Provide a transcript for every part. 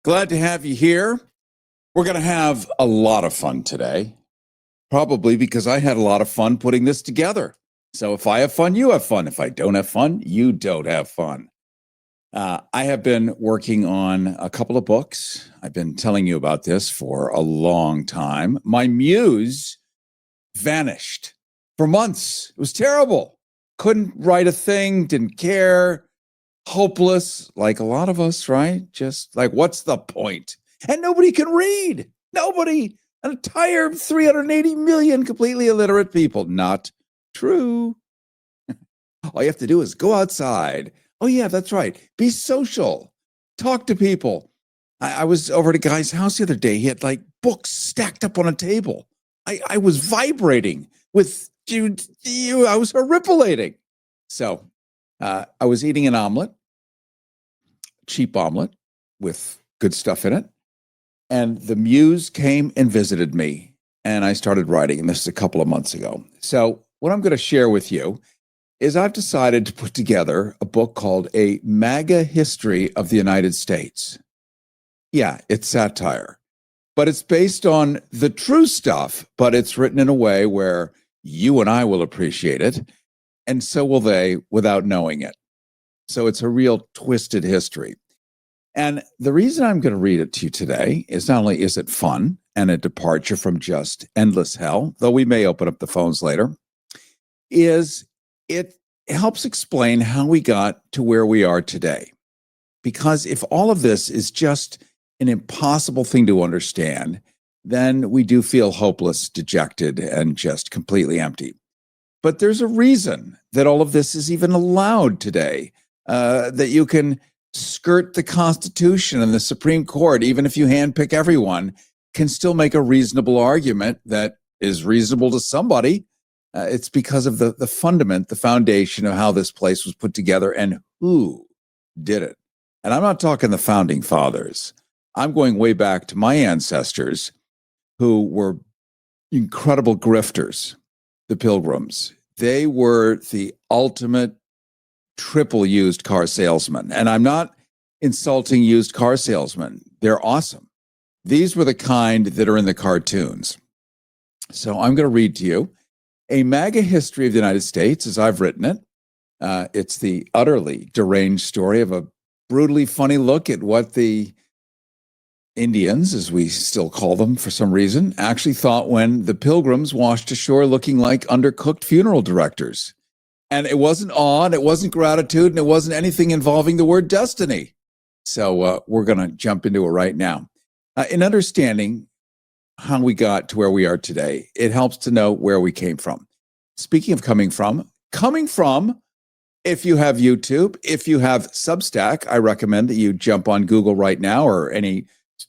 Glad to have you here. We're going to have a lot of fun today, probably because I had a lot of fun putting this together. So if I have fun, you have fun. If I don't have fun, you don't have fun. I have been working on a couple of books. I've been telling you about this for a long time. My muse vanished for months. It was terrible. Couldn't write a thing, didn't care, hopeless, like a lot of us, right? Just like, what's the point? And nobody can read. Nobody. An entire 380 million completely illiterate people. Not true. All you have to do is go outside. Oh, yeah, that's right. Be social. Talk to people. I was over at a guy's house the other day. He had like books stacked up on a table. I was vibrating with you. I was horripilating. So I was eating an omelet, cheap omelet with good stuff in it. And the muse came and visited me. And I started writing. And this is a couple of months ago. So what I'm going to share with you is I've decided to put together a book called A MAGA History of the United States. Yeah, it's satire, but it's based on the true stuff, but it's written in a way where you and I will appreciate it, and so will they without knowing it. So it's a real twisted history. And the reason I'm going to read it to you today is not only is it fun and a departure from just endless hell, though we may open up the phones later, is it helps explain how we got to where we are today. Because if all of this is just an impossible thing to understand, then we do feel hopeless, dejected, and just completely empty. But there's a reason that all of this is even allowed today, that you can skirt the Constitution and the Supreme Court, even if you handpick everyone, can still make a reasonable argument that is reasonable to somebody. It's because of the fundament, the foundation of how this place was put together and who did it. And I'm not talking the founding fathers. I'm going way back to my ancestors who were incredible grifters, the Pilgrims. They were the ultimate triple used car salesman. And I'm not insulting used car salesmen. They're awesome. These were the kind that are in the cartoons. So I'm going to read to you A MAGA History of the United States, as I've written it. It's the utterly deranged story of a brutally funny look at what the Indians, as we still call them for some reason, actually thought when the Pilgrims washed ashore looking like undercooked funeral directors. And it wasn't awe, and it wasn't gratitude, and it wasn't anything involving the word destiny. So we're going to jump into it right now. In understanding how we got to where we are today, it helps to know where we came from. Speaking of coming from, if you have YouTube, if you have Substack, I recommend that you jump on Google right now or any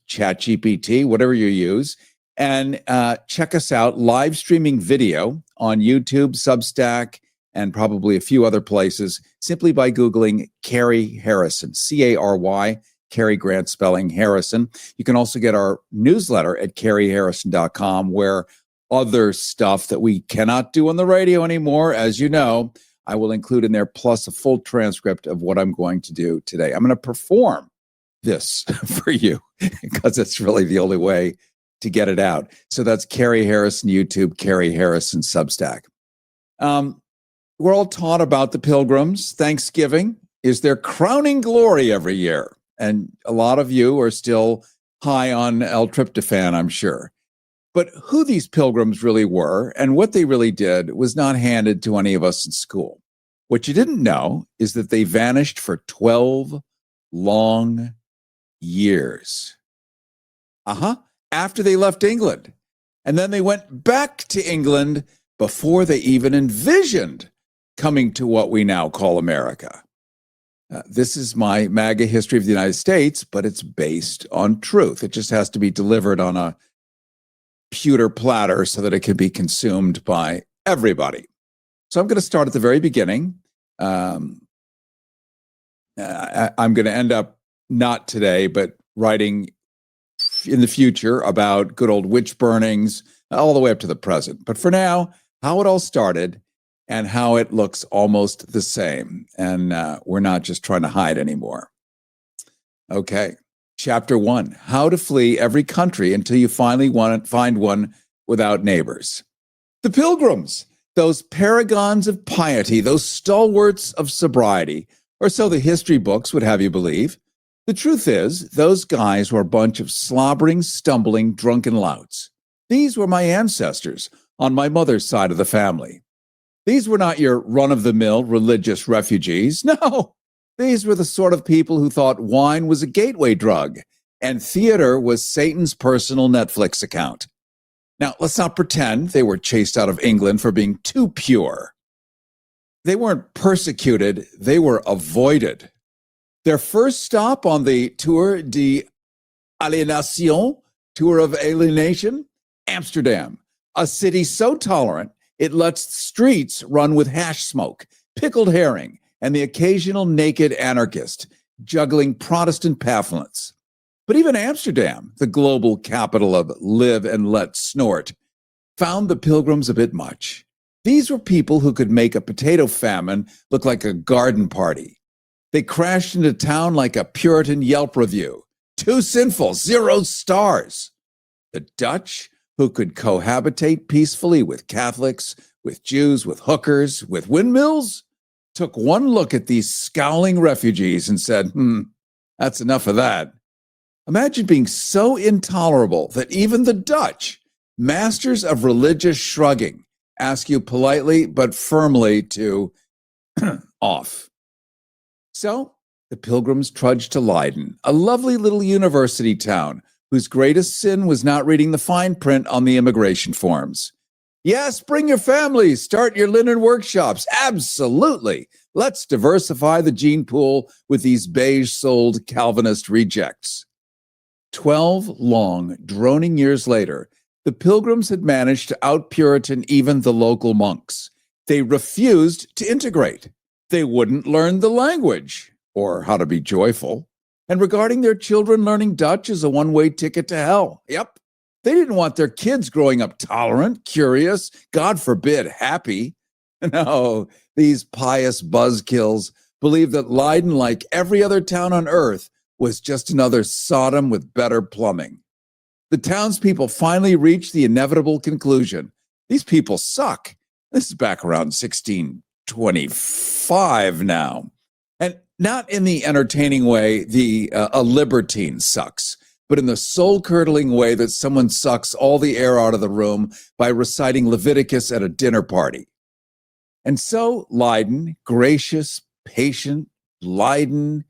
ChatGPT, whatever you use, and check us out live streaming video on YouTube, Substack, and probably a few other places simply by Googling Cary Harrison, C-A-R-Y, Cary Grant spelling Harrison. You can also get our newsletter at caryharrison.com, where other stuff that we cannot do on the radio anymore, as you know, I will include in there, plus a full transcript of what I'm going to do today. I'm going to perform this for you because it's really the only way to get it out. So that's Cary Harrison YouTube, Cary Harrison Substack. We're all taught about the Pilgrims. Thanksgiving is their crowning glory every year. And a lot of you are still high on L-tryptophan, I'm sure. But who these Pilgrims really were and what they really did was not handed to any of us in school. What you didn't know is that they vanished for 12 long years. After they left England. And then they went back to England before they even envisioned coming to what we now call America. This is my MAGA history of the United States, but it's based on truth. It just has to be delivered on a pewter platter so that it can be consumed by everybody. So I'm going to start at the very beginning. I'm going to end up not today, but writing in the future about good old witch burnings all the way up to the present. But for now, how it all started and how it looks almost the same. And we're not just trying to hide anymore. Okay. Chapter 1, How to Flee Every Country Until You Finally Find One Without Neighbors. The Pilgrims, those paragons of piety, those stalwarts of sobriety, or so the history books would have you believe. The truth is, those guys were a bunch of slobbering, stumbling, drunken louts. These were my ancestors on my mother's side of the family. These were not your run-of-the-mill religious refugees. No, these were the sort of people who thought wine was a gateway drug and theater was Satan's personal Netflix account. Now, let's not pretend they were chased out of England for being too pure. They weren't persecuted, they were avoided. Their first stop on the Tour de Alienation, Tour of Alienation, Amsterdam, a city so tolerant it lets streets run with hash smoke, pickled herring, and the occasional naked anarchist juggling Protestant pamphlets. But even Amsterdam, the global capital of live and let snort, found the Pilgrims a bit much. These were people who could make a potato famine look like a garden party. They crashed into town like a Puritan Yelp review. Too sinful, 0 stars. The Dutch, who could cohabitate peacefully with Catholics, with Jews, with hookers, with windmills, took one look at these scowling refugees and said, that's enough of that. Imagine being so intolerable that even the Dutch, masters of religious shrugging, ask you politely but firmly to off. So the Pilgrims trudged to Leiden, a lovely little university town whose greatest sin was not reading the fine print on the immigration forms. Yes, bring your families, start your linen workshops. Absolutely. Let's diversify the gene pool with these beige-souled Calvinist rejects. 12 long, droning years later, the Pilgrims had managed to out-Puritan even the local monks. They refused to integrate. They wouldn't learn the language, or how to be joyful. And regarding their children learning Dutch as a one-way ticket to hell. Yep. They didn't want their kids growing up tolerant, curious, God forbid, happy. No, these pious buzzkills believed that Leiden, like every other town on earth, was just another Sodom with better plumbing. The townspeople finally reached the inevitable conclusion. These people suck. This is back around 1625 now. And not in the entertaining way a libertine sucks, but in the soul-curdling way that someone sucks all the air out of the room by reciting Leviticus at a dinner party. And so Leiden, gracious, patient, Leiden,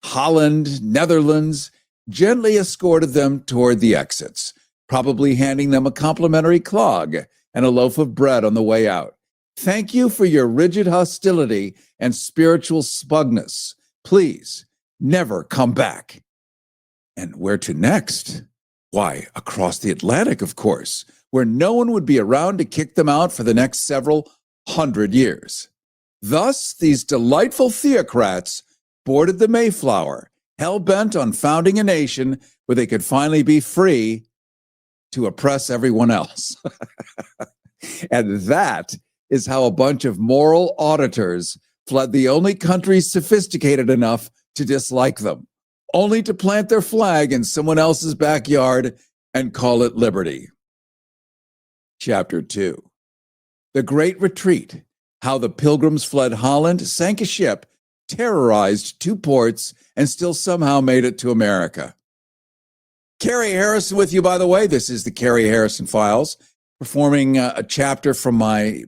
Holland, Netherlands, gently escorted them toward the exits, probably handing them a complimentary clog and a loaf of bread on the way out. Thank you for your rigid hostility and spiritual smugness. Please, never come back. And where to next? Why, across the Atlantic, of course, where no one would be around to kick them out for the next several 100 years. Thus, these delightful theocrats boarded the Mayflower, hell-bent on founding a nation where they could finally be free to oppress everyone else. And that is how a bunch of moral auditors fled the only country sophisticated enough to dislike them, only to plant their flag in someone else's backyard and call it liberty. Chapter 2. The Great Retreat, how the Pilgrims fled Holland, sank a ship, terrorized 2 ports, and still somehow made it to America. Cary Harrison with you, by the way. This is the Cary Harrison Files, performing a chapter from my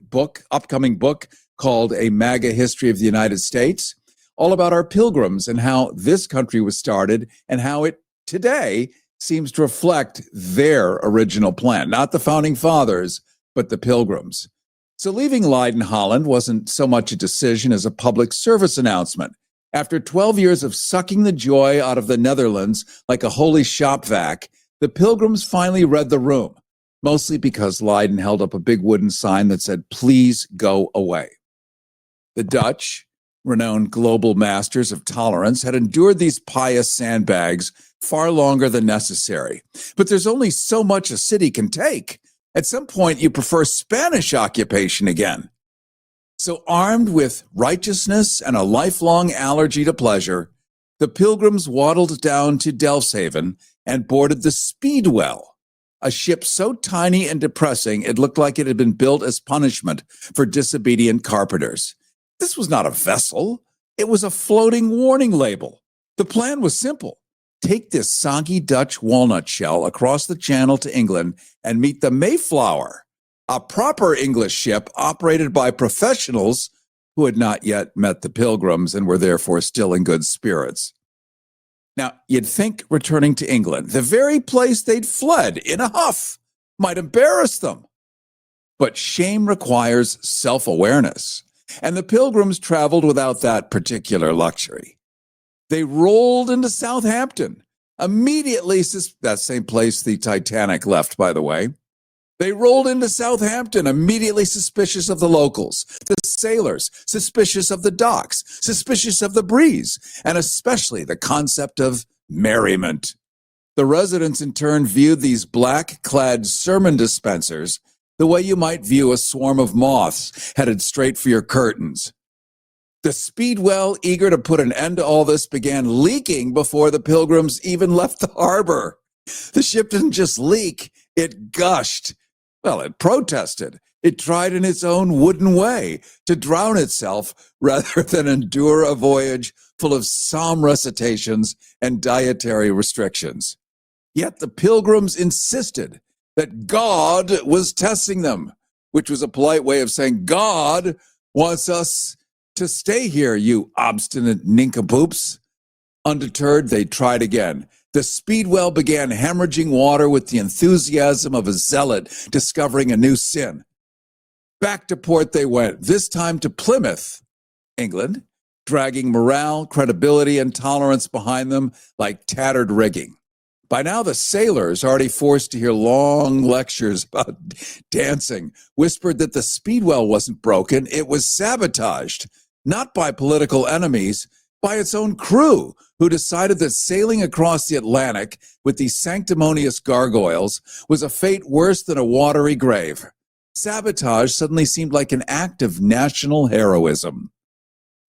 upcoming book called A MAGA History of the United States, all about our Pilgrims and how this country was started and how it today seems to reflect their original plan, not the founding fathers, but the Pilgrims. So leaving Leiden, Holland wasn't so much a decision as a public service announcement. After 12 years of sucking the joy out of the Netherlands like a holy shop vac, the Pilgrims finally read the room, mostly because Leiden held up a big wooden sign that said, "Please go away." The Dutch, renowned global masters of tolerance, had endured these pious sandbags far longer than necessary. But there's only so much a city can take. At some point, you prefer Spanish occupation again. So armed with righteousness and a lifelong allergy to pleasure, the Pilgrims waddled down to Delfshaven and boarded the Speedwell, a ship so tiny and depressing it looked like it had been built as punishment for disobedient carpenters. This was not a vessel. It was a floating warning label. The plan was simple. Take this soggy Dutch walnut shell across the channel to England and meet the Mayflower, a proper English ship operated by professionals who had not yet met the Pilgrims and were therefore still in good spirits. Now, you'd think returning to England, the very place they'd fled in a huff, might embarrass them. But shame requires self-awareness, and the Pilgrims traveled without that particular luxury. They rolled into Southampton, immediately, that same place the Titanic left, by the way. They rolled into Southampton, immediately suspicious of the locals, the sailors, suspicious of the docks, suspicious of the breeze, and especially the concept of merriment. The residents in turn viewed these black-clad sermon dispensers the way you might view a swarm of moths headed straight for your curtains. The Speedwell, eager to put an end to all this, began leaking before the Pilgrims even left the harbor. The ship didn't just leak, it gushed. Well, it protested. It tried in its own wooden way to drown itself rather than endure a voyage full of psalm recitations and dietary restrictions. Yet the Pilgrims insisted that God was testing them, which was a polite way of saying God wants us to stay here, you obstinate nincompoops. Undeterred, they tried again. The Speedwell began hemorrhaging water with the enthusiasm of a zealot discovering a new sin. Back to port they went, this time to Plymouth, England, dragging morale, credibility, and tolerance behind them like tattered rigging. By now, the sailors, already forced to hear long lectures about dancing, whispered that the Speedwell wasn't broken, it was sabotaged, not by political enemies, by its own crew, who decided that sailing across the Atlantic with these sanctimonious gargoyles was a fate worse than a watery grave. Sabotage suddenly seemed like an act of national heroism.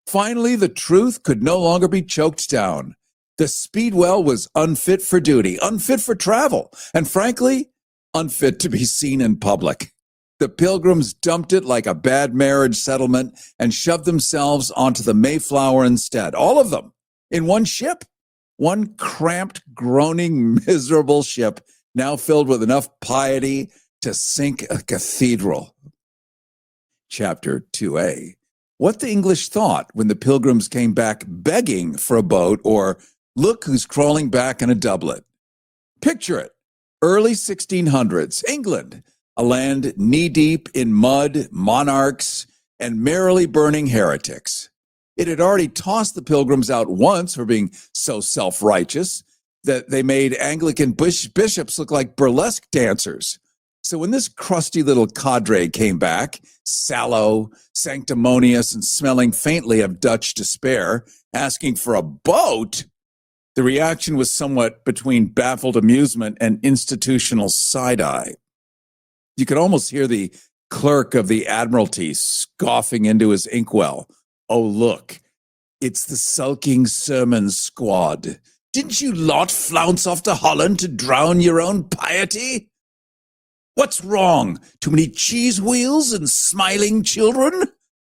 Finally, the truth could no longer be choked down. The Speedwell was unfit for duty, unfit for travel, and frankly, unfit to be seen in public. The Pilgrims dumped it like a bad marriage settlement and shoved themselves onto the Mayflower instead. All of them, in one ship. One cramped, groaning, miserable ship, now filled with enough piety to sink a cathedral. Chapter 2a. What the English thought when the Pilgrims came back begging for a boat, or look who's crawling back in a doublet. Picture it. Early 1600s, England, a land knee-deep in mud, monarchs, and merrily burning heretics. It had already tossed the Pilgrims out once for being so self-righteous that they made Anglican bishops look like burlesque dancers. So when this crusty little cadre came back, sallow, sanctimonious, and smelling faintly of Dutch despair, asking for a boat, the reaction was somewhat between baffled amusement and institutional side-eye. You could almost hear the clerk of the Admiralty scoffing into his inkwell. Oh, look, it's the sulking sermon squad. Didn't you lot flounce off to Holland to drown your own piety? What's wrong? Too many cheese wheels and smiling children?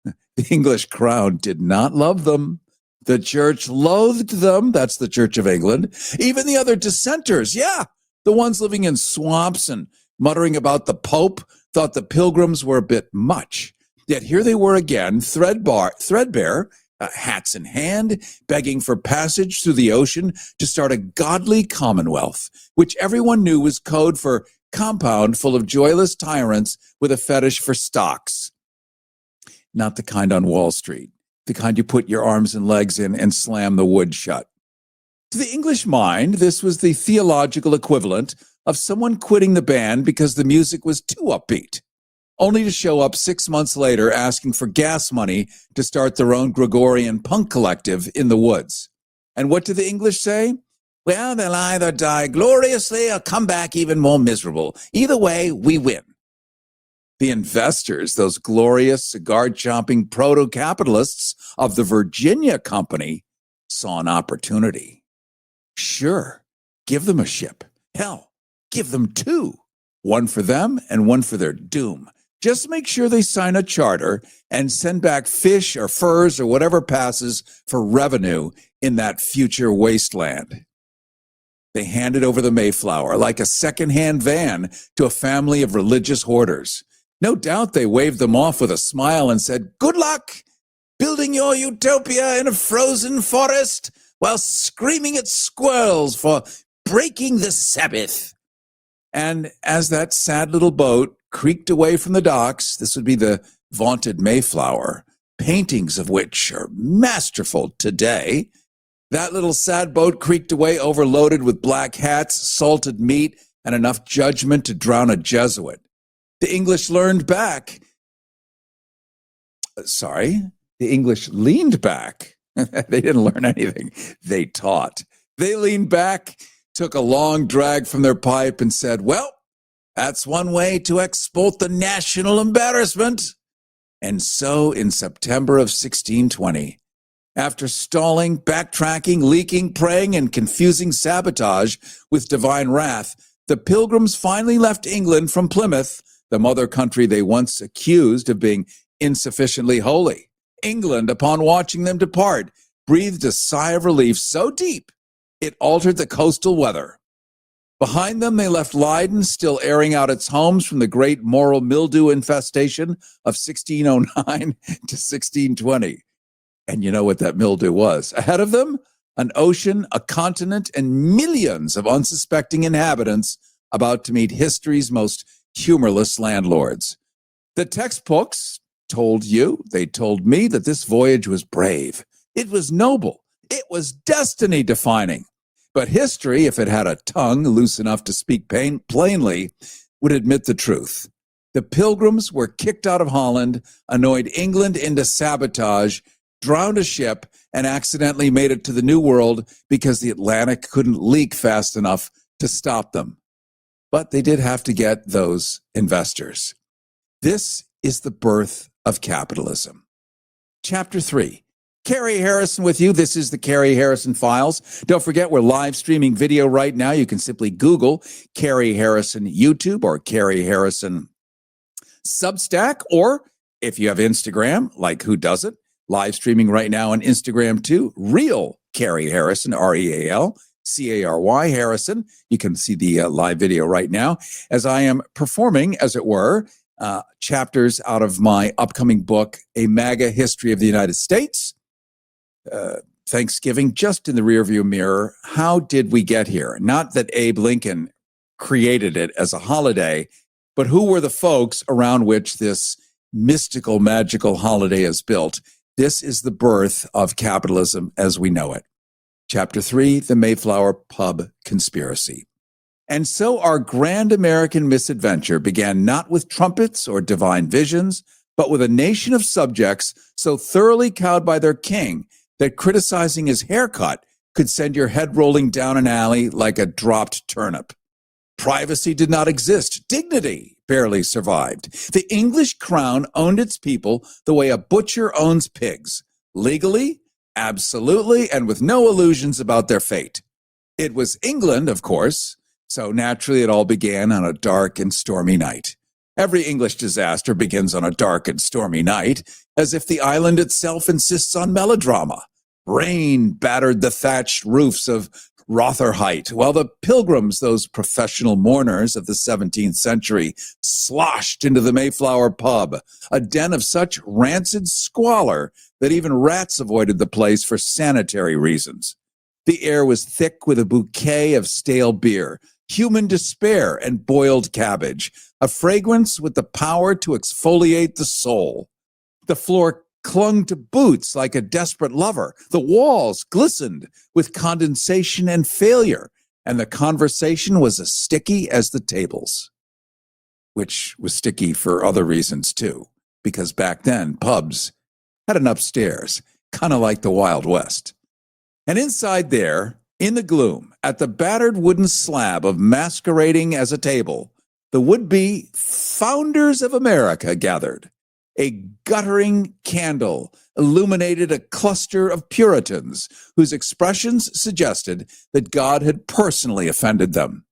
The English crowd did not love them. The church loathed them. That's the Church of England. Even the other dissenters, the ones living in swamps and muttering about the Pope, thought the Pilgrims were a bit much. Yet here they were again, threadbare, hats in hand, begging for passage through the ocean to start a godly commonwealth, which everyone knew was code for compound full of joyless tyrants with a fetish for stocks. Not the kind on Wall Street, the kind you put your arms and legs in and slam the wood shut. To the English mind, this was the theological equivalent of someone quitting the band because the music was too upbeat, only to show up 6 months later asking for gas money to start their own Gregorian punk collective in the woods. And what do the English say? Well, they'll either die gloriously or come back even more miserable. Either way, we win. The investors, those glorious cigar-chomping proto-capitalists of the Virginia Company, saw an opportunity. Sure, give them a ship. Hell, give them two. One for them and one for their doom. Just make sure they sign a charter and send back fish or furs or whatever passes for revenue in that future wasteland. They handed over the Mayflower like a second-hand van to a family of religious hoarders. No doubt they waved them off with a smile and said, "Good luck building your utopia in a frozen forest while screaming at squirrels for breaking the Sabbath." And as that sad little boat creaked away from the docks, this would be the vaunted Mayflower, paintings of which are masterful today. That little sad boat creaked away overloaded with black hats, salted meat, and enough judgment to drown a Jesuit. The English leaned back. They didn't learn anything. They taught. They leaned back, took a long drag from their pipe, and said, "Well, that's one way to export the national embarrassment." And so in September of 1620, after stalling, backtracking, leaking, praying, and confusing sabotage with divine wrath, the Pilgrims finally left England from Plymouth, the mother country they once accused of being insufficiently holy. England, upon watching them depart, breathed a sigh of relief so deep it altered the coastal weather. Behind them, they left Leiden, still airing out its homes from the great moral mildew infestation of 1609 to 1620. And you know what that mildew was. Ahead of them, an ocean, a continent, and millions of unsuspecting inhabitants about to meet history's most humorless landlords. The textbooks told me that this voyage was brave. It was noble. It was destiny defining. But history, if it had a tongue loose enough to speak plainly, would admit the truth. The Pilgrims were kicked out of Holland, annoyed England into sabotage, drowned a ship, and accidentally made it to the New World because the Atlantic couldn't leak fast enough to stop them. But they did have to get those investors. This is the birth of capitalism. Chapter 3. Cary Harrison with you. This is the Cary Harrison Files. Don't forget, we're live streaming video right now. You can simply Google Cary Harrison YouTube or Cary Harrison Substack, or if you have Instagram, like who doesn't, live streaming right now on Instagram too, real Cary Harrison, RealCary Harrison. You can see the live video right now as I am performing, as it were, chapters out of my upcoming book, A MAGA History of the United States. Thanksgiving just in the rearview mirror. How did we get here? Not that Abe Lincoln created it as a holiday, but who were the folks around which this mystical, magical holiday is built? This is the birth of capitalism as we know it. Chapter 3, the Mayflower Pub Conspiracy. And so our grand American misadventure began not with trumpets or divine visions, but with a nation of subjects so thoroughly cowed by their king that criticizing his haircut could send your head rolling down an alley like a dropped turnip. Privacy did not exist. Dignity barely survived. The English crown owned its people the way a butcher owns pigs. Legally, absolutely, and with no illusions about their fate. It was England, of course, so naturally it all began on a dark and stormy night. Every English disaster begins on a dark and stormy night, as if the island itself insists on melodrama. Rain battered the thatched roofs of Rotherhithe, while the Pilgrims, those professional mourners of the 17th century, sloshed into the Mayflower pub, a den of such rancid squalor that even rats avoided the place for sanitary reasons. The air was thick with a bouquet of stale beer, human despair, and boiled cabbage, a fragrance with the power to exfoliate the soul. The floor clung to boots like a desperate lover. The walls glistened with condensation and failure, and the conversation was as sticky as the tables, which was sticky for other reasons too, because back then pubs had an upstairs, kind of like the Wild West. And inside there, in the gloom, at the battered wooden slab of masquerading as a table, the would-be founders of America gathered. A guttering candle illuminated a cluster of Puritans whose expressions suggested that God had personally offended them.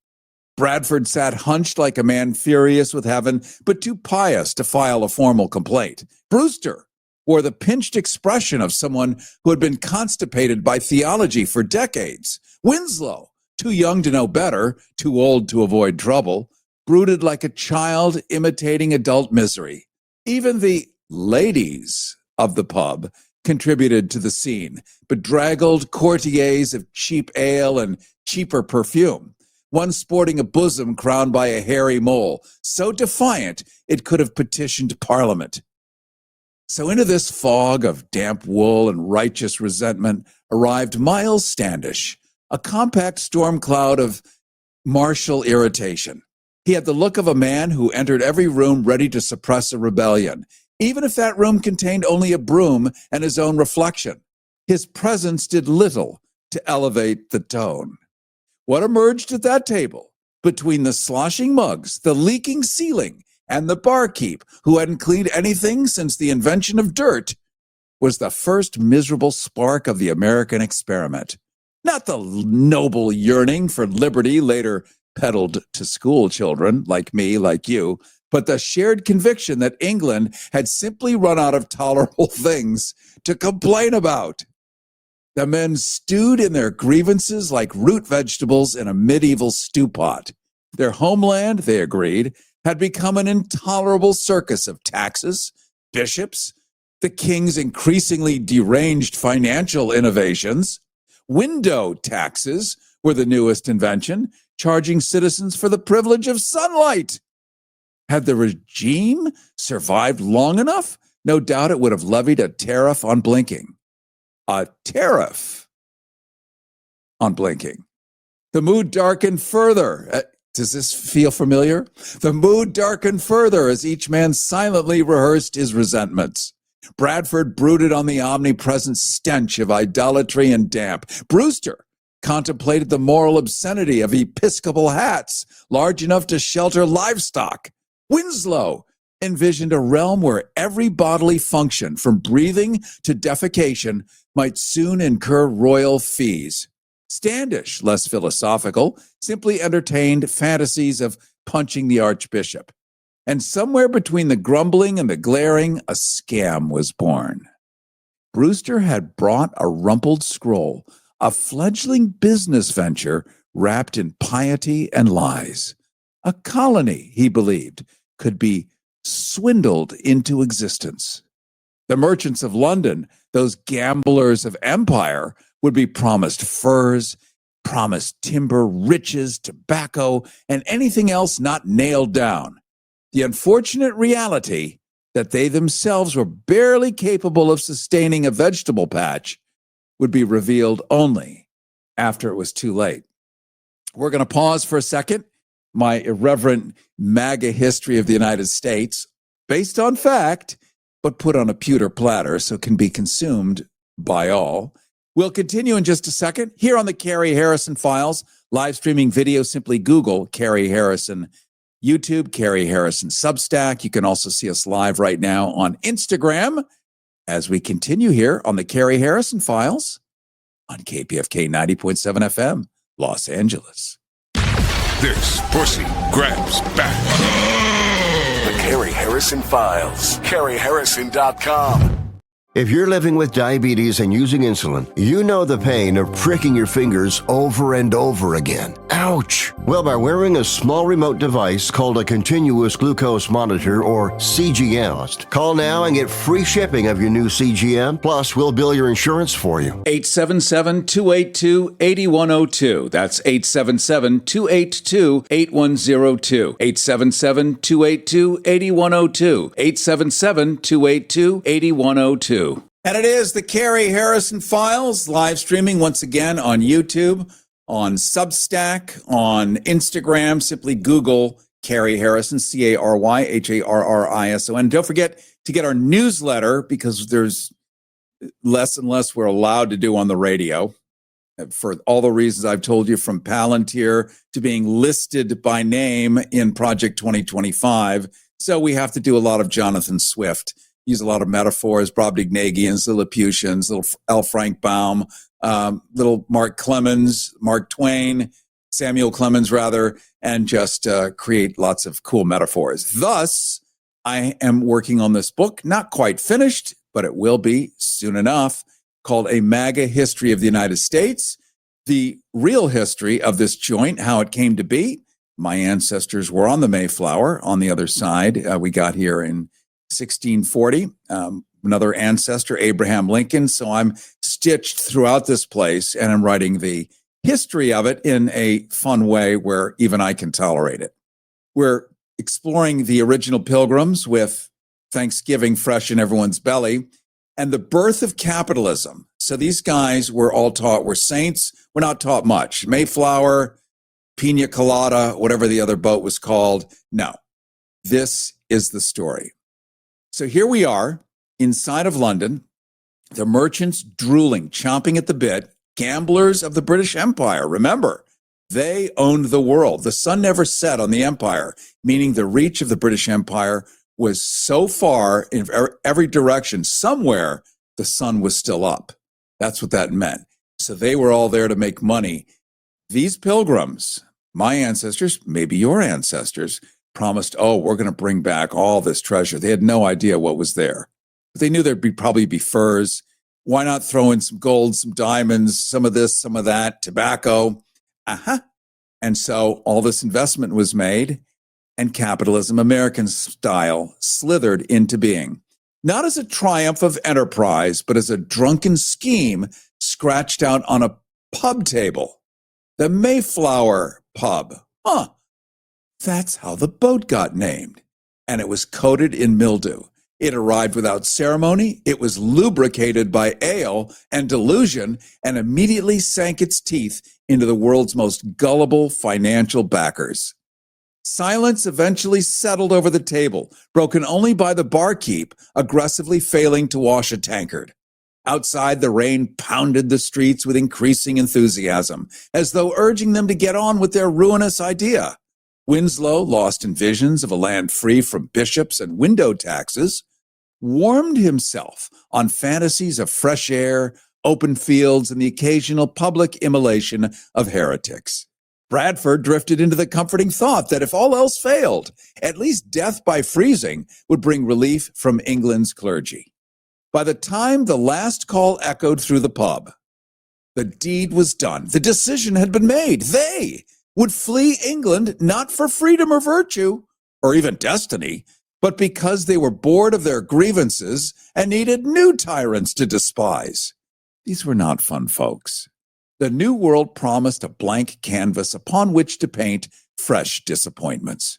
Bradford sat hunched like a man furious with heaven, but too pious to file a formal complaint. Brewster wore the pinched expression of someone who had been constipated by theology for decades. Winslow, too young to know better, too old to avoid trouble, brooded like a child imitating adult misery. Even the ladies of the pub contributed to the scene, bedraggled courtiers of cheap ale and cheaper perfume, one sporting a bosom crowned by a hairy mole, so defiant it could have petitioned Parliament. So into this fog of damp wool and righteous resentment arrived Miles Standish, a compact storm cloud of martial irritation. He had the look of a man who entered every room ready to suppress a rebellion, even if that room contained only a broom and his own reflection. His presence did little to elevate the tone. What emerged at that table, between the sloshing mugs, the leaking ceiling, and the barkeep, who hadn't cleaned anything since the invention of dirt, was the first miserable spark of the American experiment. Not the noble yearning for liberty later peddled to school children like me, like you, but the shared conviction that England had simply run out of tolerable things to complain about. The men stewed in their grievances like root vegetables in a medieval stew pot. Their homeland, they agreed, had become an intolerable circus of taxes, bishops, the king's increasingly deranged financial innovations. Window taxes were the newest invention, charging citizens for the privilege of sunlight. Had the regime survived long enough, no doubt it would have levied a tariff on blinking. A tariff on blinking. The mood darkened further. Does this feel familiar? The mood darkened further as each man silently rehearsed his resentments. Bradford brooded on the omnipresent stench of idolatry and damp. Brewster contemplated the moral obscenity of episcopal hats large enough to shelter livestock. Winslow envisioned a realm where every bodily function, from breathing to defecation, might soon incur royal fees. Standish, less philosophical, simply entertained fantasies of punching the archbishop. And somewhere between the grumbling and the glaring, a scam was born. Brewster had brought a rumpled scroll, a fledgling business venture wrapped in piety and lies. A colony, he believed, could be swindled into existence. The merchants of London, those gamblers of empire, would be promised furs, promised timber, riches, tobacco, and anything else not nailed down. The unfortunate reality that they themselves were barely capable of sustaining a vegetable patch would be revealed only after it was too late. We're going to pause for a second. My irreverent MAGA history of the United States, based on fact, but put on a pewter platter so can be consumed by all. We'll continue in just a second here on the Cary Harrison Files. Live streaming video, simply Google Cary Harrison YouTube, Cary Harrison Substack. You can also see us live right now on Instagram as we continue here on the Cary Harrison Files on KPFK 90.7 FM, Los Angeles. This pussy grabs back. The Cary Harrison Files. CaryHarrison.com. If you're living with diabetes and using insulin, you know the pain of pricking your fingers over and over again. Ouch! Well, by wearing a small remote device called a continuous glucose monitor, or CGM, call now and get free shipping of your new CGM, plus we'll bill your insurance for you. 877-282-8102. That's 877-282-8102. 877-282-8102. 877-282-8102. And it is the Cary Harrison Files, live streaming once again on YouTube, on Substack, on Instagram. Simply Google Cary Harrison, CaryHarrison. Don't forget to get our newsletter, because there's less and less we're allowed to do on the radio for all the reasons I've told you, from Palantir to being listed by name in Project 2025. So we have to do a lot of Jonathan Swift use a lot of metaphors, Brobdingnagians, the Laputians, little L. Frank Baum, little Mark Twain, Samuel Clemens, rather, and just create lots of cool metaphors. Thus, I am working on this book, not quite finished, but it will be soon enough, called A MAGA History of the United States, the real history of this joint, how it came to be. My ancestors were on the Mayflower on the other side. We got here in 1640. Another ancestor, Abraham Lincoln. So I'm stitched throughout this place, and I'm writing the history of it in a fun way where even I can tolerate it. We're exploring the original Pilgrims with Thanksgiving fresh in everyone's belly and the birth of capitalism. So these guys were all taught, we're saints. We're not taught much. Mayflower, Pina Colada, whatever the other boat was called. No, this is the story. So here we are inside of London, the merchants drooling, chomping at the bit, gamblers of the British Empire. Remember, they owned the world. The sun never set on the empire, meaning the reach of the British Empire was so far in every direction. Somewhere the sun was still up. That's what that meant. So they were all there to make money. These pilgrims, my ancestors, maybe your ancestors, promised, oh, we're going to bring back all this treasure. They had no idea what was there. But they knew there'd probably be furs. Why not throw in some gold, some diamonds, some of this, some of that, tobacco? And so all this investment was made, and capitalism, American style, slithered into being. Not as a triumph of enterprise, but as a drunken scheme scratched out on a pub table. The Mayflower pub. That's how the boat got named. And it was coated in mildew. It arrived without ceremony. It was lubricated by ale and delusion and immediately sank its teeth into the world's most gullible financial backers. Silence eventually settled over the table, broken only by the barkeep aggressively failing to wash a tankard. Outside, the rain pounded the streets with increasing enthusiasm, as though urging them to get on with their ruinous idea. Winslow, lost in visions of a land free from bishops and window taxes, warmed himself on fantasies of fresh air, open fields, and the occasional public immolation of heretics. Bradford drifted into the comforting thought that if all else failed, at least death by freezing would bring relief from England's clergy. By the time the last call echoed through the pub, the deed was done. The decision had been made. They would flee England not for freedom or virtue, or even destiny, but because they were bored of their grievances and needed new tyrants to despise. These were not fun folks. The New World promised a blank canvas upon which to paint fresh disappointments.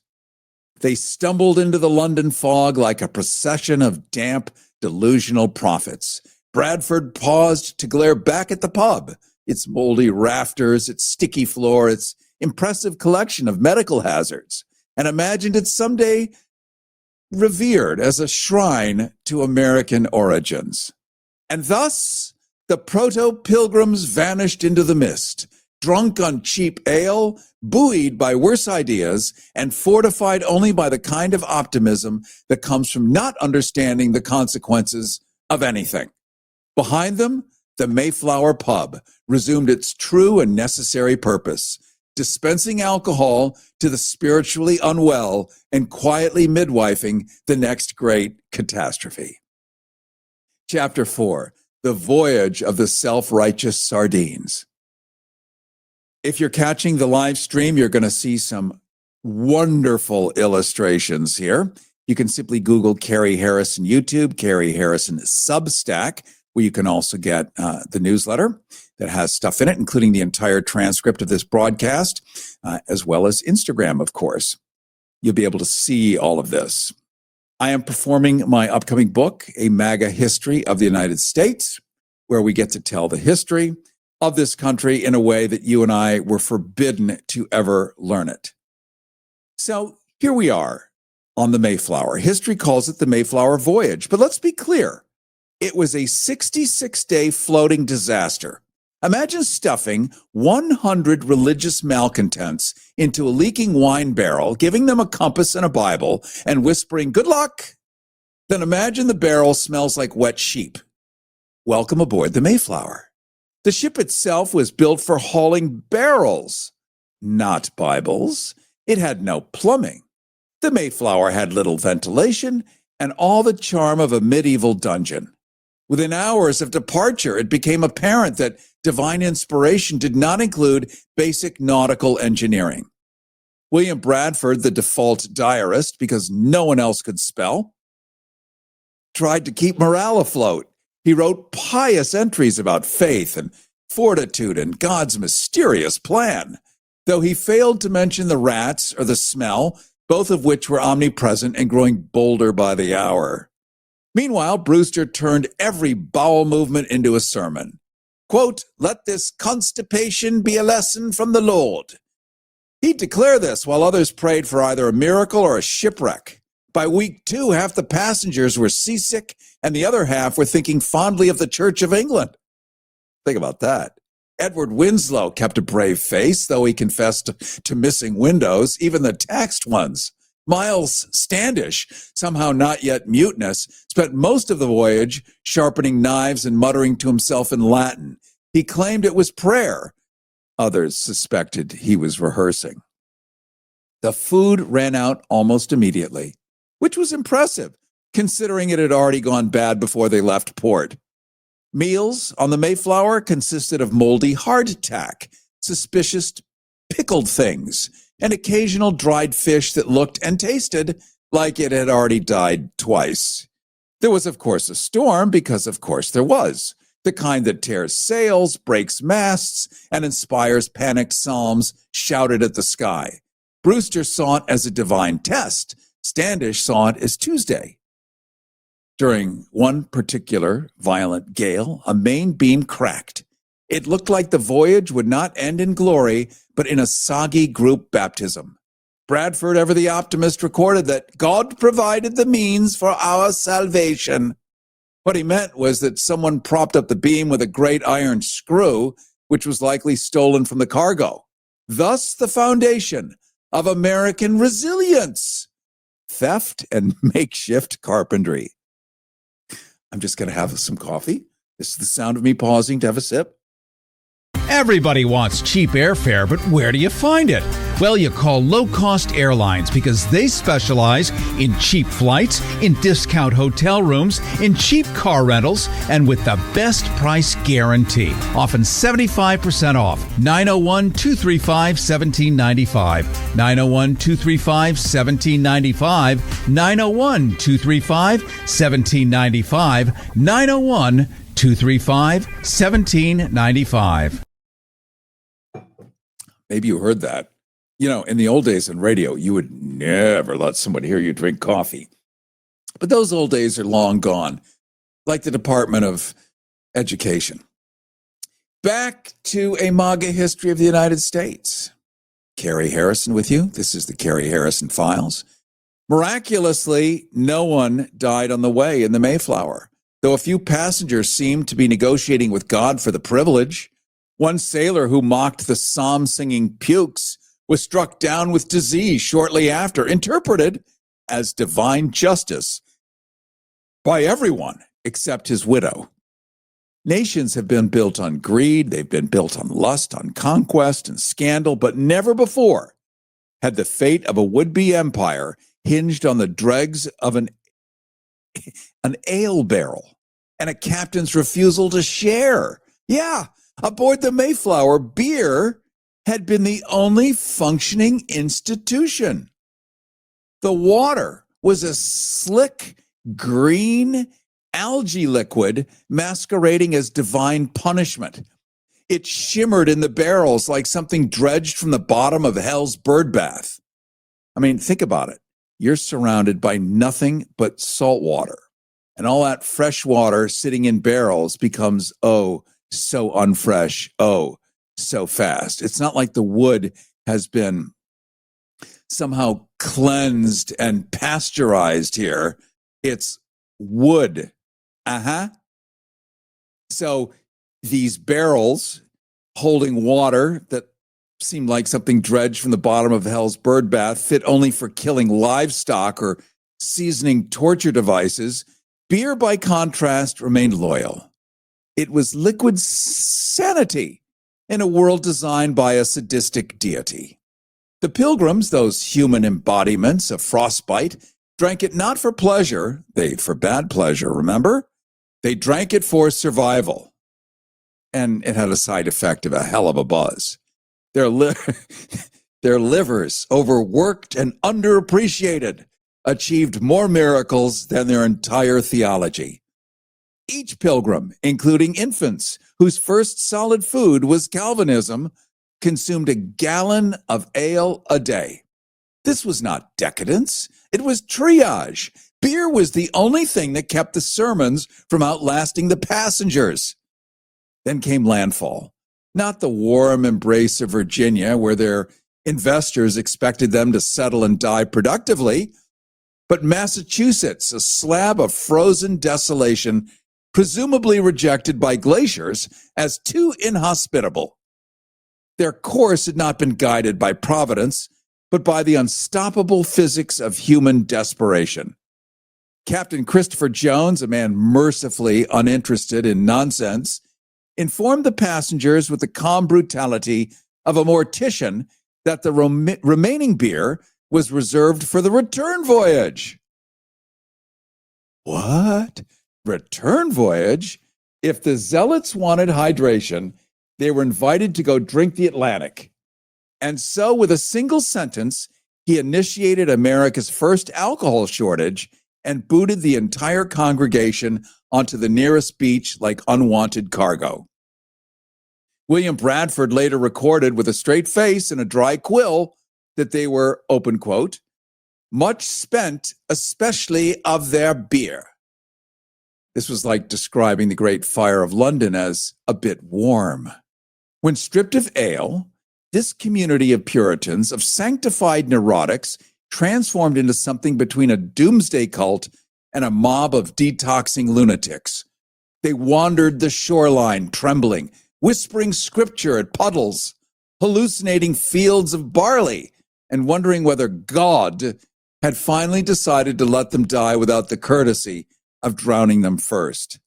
They stumbled into the London fog like a procession of damp, delusional prophets. Bradford paused to glare back at the pub, its moldy rafters, its sticky floor, its impressive collection of medical hazards, and imagined it someday revered as a shrine to American origins. And thus, the proto-pilgrims vanished into the mist, drunk on cheap ale, buoyed by worse ideas, and fortified only by the kind of optimism that comes from not understanding the consequences of anything. Behind them, the Mayflower pub resumed its true and necessary purpose, dispensing alcohol to the spiritually unwell and quietly midwifing the next great catastrophe. Chapter 4. The Voyage of the Self-Righteous Sardines. If you're catching the live stream, you're going to see some wonderful illustrations here. You can simply Google Cary Harrison YouTube, Cary Harrison Substack, where you can also get the newsletter that has stuff in it, including the entire transcript of this broadcast, as well as Instagram, of course. You'll be able to see all of this. I am performing my upcoming book, A MAGA History of the United States, where we get to tell the history of this country in a way that you and I were forbidden to ever learn it. So here we are on the Mayflower. History calls it the Mayflower Voyage, but let's be clear. It was a 66-day floating disaster. Imagine stuffing 100 religious malcontents into a leaking wine barrel, giving them a compass and a Bible, and whispering, "Good luck." Then imagine the barrel smells like wet sheep. Welcome aboard the Mayflower. The ship itself was built for hauling barrels, not Bibles. It had no plumbing. The Mayflower had little ventilation and all the charm of a medieval dungeon. Within hours of departure, it became apparent that divine inspiration did not include basic nautical engineering. William Bradford, the default diarist, because no one else could spell, tried to keep morale afloat. He wrote pious entries about faith and fortitude and God's mysterious plan, though he failed to mention the rats or the smell, both of which were omnipresent and growing bolder by the hour. Meanwhile, Brewster turned every bowel movement into a sermon. Quote, "Let this constipation be a lesson from the Lord." He'd declare this while others prayed for either a miracle or a shipwreck. By week 2, half the passengers were seasick and the other half were thinking fondly of the Church of England. Think about that. Edward Winslow kept a brave face, though he confessed to missing windows, even the taxed ones. Miles Standish, somehow not yet mutinous, spent most of the voyage sharpening knives and muttering to himself in Latin. He claimed it was prayer. Others suspected he was rehearsing. The food ran out almost immediately, which was impressive, considering it had already gone bad before they left port. Meals on the Mayflower consisted of moldy hardtack, suspicious pickled things, and occasional dried fish that looked and tasted like it had already died twice. There was, of course, a storm, because, of course, there was. The kind that tears sails, breaks masts, and inspires panicked psalms shouted at the sky. Brewster saw it as a divine test. Standish saw it as Tuesday. During one particular violent gale, a main beam cracked. It looked like the voyage would not end in glory, but in a soggy group baptism. Bradford, ever the optimist, recorded that God provided the means for our salvation. What he meant was that someone propped up the beam with a great iron screw, which was likely stolen from the cargo. Thus, the foundation of American resilience, theft and makeshift carpentry. I'm just going to have some coffee. This is the sound of me pausing to have a sip. Everybody wants cheap airfare, but where do you find it? Well, you call low-cost airlines because they specialize in cheap flights, in discount hotel rooms, in cheap car rentals, and with the best price guarantee. Often 75% off. 901-235-1795. 901-235-1795. 901-235-1795. 901-235-1795. Maybe you heard that. You know, in the old days in radio, you would never let somebody hear you drink coffee. But those old days are long gone, like the Department of Education. Back to a MAGA history of the United States. Cary Harrison with you. This is the Cary Harrison Files. Miraculously, no one died on the way in the Mayflower, though a few passengers seemed to be negotiating with God for the privilege. One sailor who mocked the psalm-singing pukes was struck down with disease shortly after, interpreted as divine justice by everyone except his widow. Nations have been built on greed, they've been built on lust, on conquest and scandal, but never before had the fate of a would-be empire hinged on the dregs of an ale barrel and a captain's refusal to share. Yeah, aboard the Mayflower, beer had been the only functioning institution. The water was a slick, green algae liquid masquerading as divine punishment. It shimmered in the barrels like something dredged from the bottom of hell's birdbath. I mean, think about it. You're surrounded by nothing but salt water, and all that fresh water sitting in barrels becomes, oh, so unfresh, oh, so fast. It's not like the wood has been somehow cleansed and pasteurized here. It's wood. So these barrels holding water that seemed like something dredged from the bottom of hell's birdbath fit only for killing livestock or seasoning torture devices, beer, by contrast, remained loyal. It was liquid sanity in a world designed by a sadistic deity. The Pilgrims, those human embodiments of frostbite, drank it not for pleasure, for bad pleasure, remember? They drank it for survival. And it had a side effect of a hell of a buzz. Their livers, overworked and underappreciated, achieved more miracles than their entire theology. Each pilgrim, including infants, whose first solid food was Calvinism, consumed a gallon of ale a day. This was not decadence. It was triage. Beer was the only thing that kept the sermons from outlasting the passengers. Then came landfall. Not the warm embrace of Virginia, where their investors expected them to settle and die productively, but Massachusetts, a slab of frozen desolation, presumably rejected by glaciers as too inhospitable. Their course had not been guided by providence, but by the unstoppable physics of human desperation. Captain Christopher Jones, a man mercifully uninterested in nonsense, informed the passengers with the calm brutality of a mortician that the remaining beer was reserved for the return voyage. What? Return voyage? If the zealots wanted hydration, they were invited to go drink the Atlantic. And so, with a single sentence, he initiated America's first alcohol shortage and booted the entire congregation onto the nearest beach like unwanted cargo. William Bradford later recorded with a straight face and a dry quill that they were, open quote, much spent, especially of their beer. This was like describing the Great Fire of London as a bit warm. When stripped of ale, this community of Puritans, of sanctified neurotics, transformed into something between a doomsday cult and a mob of detoxing lunatics. They wandered the shoreline, trembling, whispering scripture at puddles, hallucinating fields of barley, and wondering whether God had finally decided to let them die without the courtesy of drowning them first.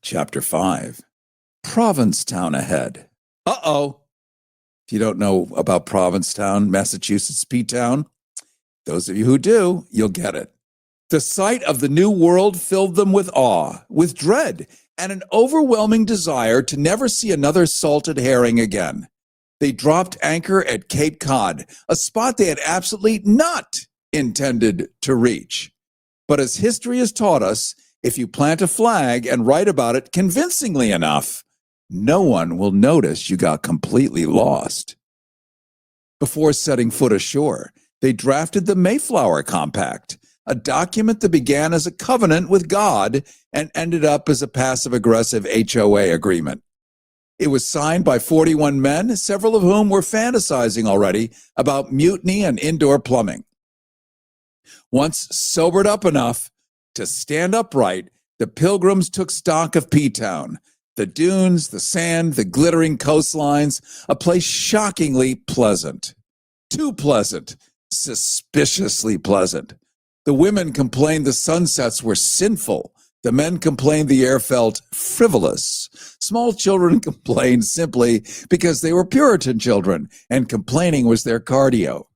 Chapter 5. Provincetown ahead. Uh-oh. If you don't know about Provincetown, Massachusetts, P-Town, those of you who do, you'll get it. The sight of the new world filled them with awe, with dread, and an overwhelming desire to never see another salted herring again. They dropped anchor at Cape Cod, a spot they had absolutely not intended to reach. But as history has taught us, if you plant a flag and write about it convincingly enough, no one will notice you got completely lost. Before setting foot ashore, they drafted the Mayflower Compact, a document that began as a covenant with God and ended up as a passive-aggressive HOA agreement. It was signed by 41 men, several of whom were fantasizing already about mutiny and indoor plumbing. Once sobered up enough to stand upright, the Pilgrims took stock of P-Town, the dunes, the sand, the glittering coastlines, a place shockingly pleasant. Too pleasant, suspiciously pleasant. The women complained the sunsets were sinful. The men complained the air felt frivolous. Small children complained simply because they were Puritan children, and complaining was their cardio.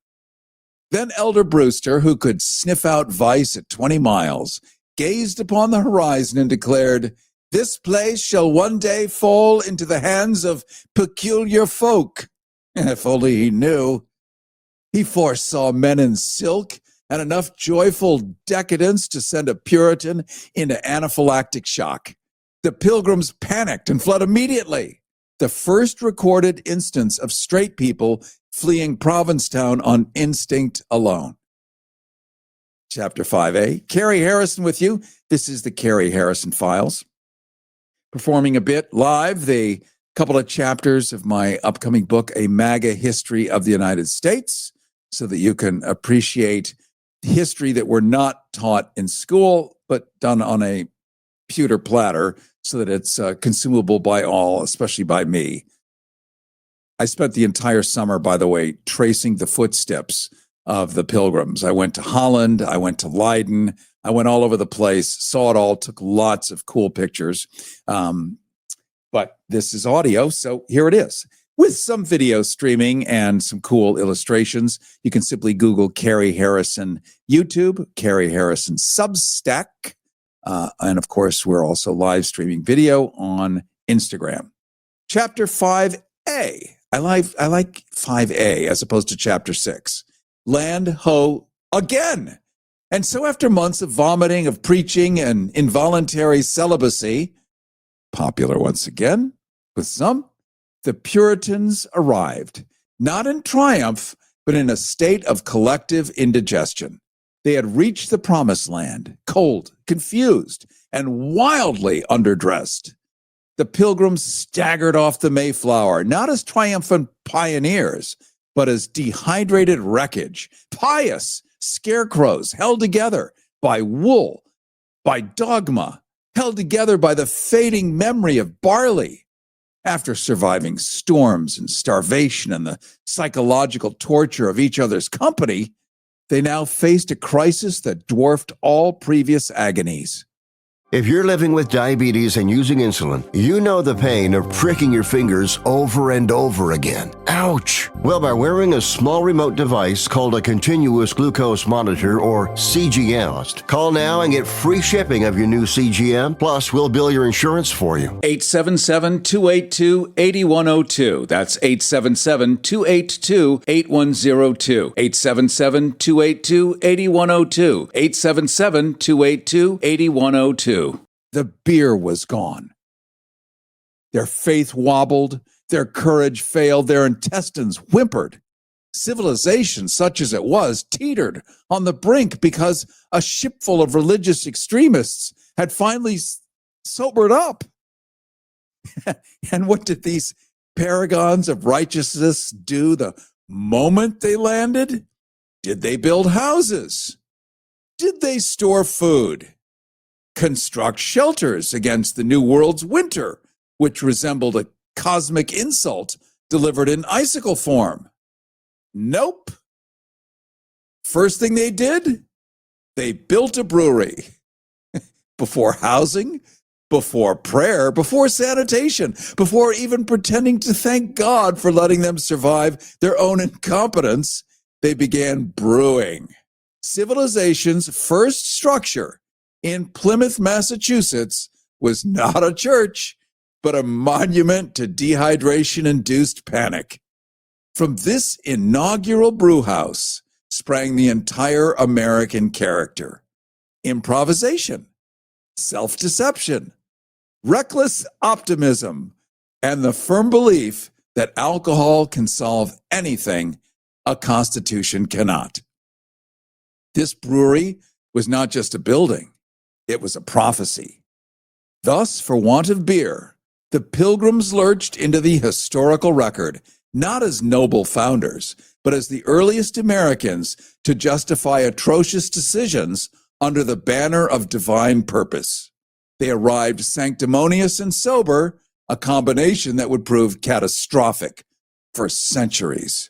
Then Elder Brewster, who could sniff out vice at 20 miles, gazed upon the horizon and declared, "This place shall one day fall into the hands of peculiar folk." If only he knew. He foresaw men in silk and enough joyful decadence to send a Puritan into anaphylactic shock. The Pilgrims panicked and fled immediately. The first recorded instance of straight people fleeing Provincetown on instinct alone. Chapter 5a. Cary Harrison with you. This is the Cary Harrison Files. Performing a bit live, the couple of chapters of my upcoming book, A MAGA History of the United States, so that you can appreciate history that we're not taught in school, but done on a pewter platter so that it's consumable by all, especially by me. I spent the entire summer, by the way, tracing the footsteps of the Pilgrims. I went to Holland. I went to Leiden. I went all over the place, saw it all, took lots of cool pictures. But this is audio, so here it is. With some video streaming and some cool illustrations, you can simply Google Cary Harrison YouTube, Cary Harrison Substack, and of course, we're also live streaming video on Instagram. Chapter 5A. I like 5A as opposed to Chapter 6. Land ho again. And so after months of vomiting, of preaching, and involuntary celibacy, popular once again with some, the Puritans arrived, not in triumph, but in a state of collective indigestion. They had reached the promised land, cold, confused, and wildly underdressed. The Pilgrims staggered off the Mayflower, not as triumphant pioneers, but as dehydrated wreckage, pious scarecrows held together by wool, by dogma, held together by the fading memory of barley. After surviving storms and starvation and the psychological torture of each other's company, they now faced a crisis that dwarfed all previous agonies. If you're living with diabetes and using insulin, you know the pain of pricking your fingers over and over again. Ouch! Well, by wearing a small remote device called a continuous glucose monitor, or CGM, call now and get free shipping of your new CGM, plus we'll bill your insurance for you. 877-282-8102. That's 877-282-8102. 877-282-8102. 877-282-8102. The beer was gone. Their faith wobbled, their courage failed, their intestines whimpered. Civilization, such as it was, teetered on the brink because a shipful of religious extremists had finally sobered up. And what did these paragons of righteousness do the moment they landed? Did they build houses? Did they store food? Construct shelters against the New World's winter, which resembled a cosmic insult delivered in icicle form? Nope. First thing they did, they built a brewery. Before housing, before prayer, before sanitation, before even pretending to thank God for letting them survive their own incompetence, they began brewing. Civilization's first structure in Plymouth, Massachusetts, was not a church, but a monument to dehydration-induced panic. From this inaugural brewhouse sprang the entire American character. Improvisation, self-deception, reckless optimism, and the firm belief that alcohol can solve anything a constitution cannot. This brewery was not just a building. It was a prophecy. Thus, for want of beer, the Pilgrims lurched into the historical record, not as noble founders, but as the earliest Americans to justify atrocious decisions under the banner of divine purpose. They arrived sanctimonious and sober, a combination that would prove catastrophic for centuries.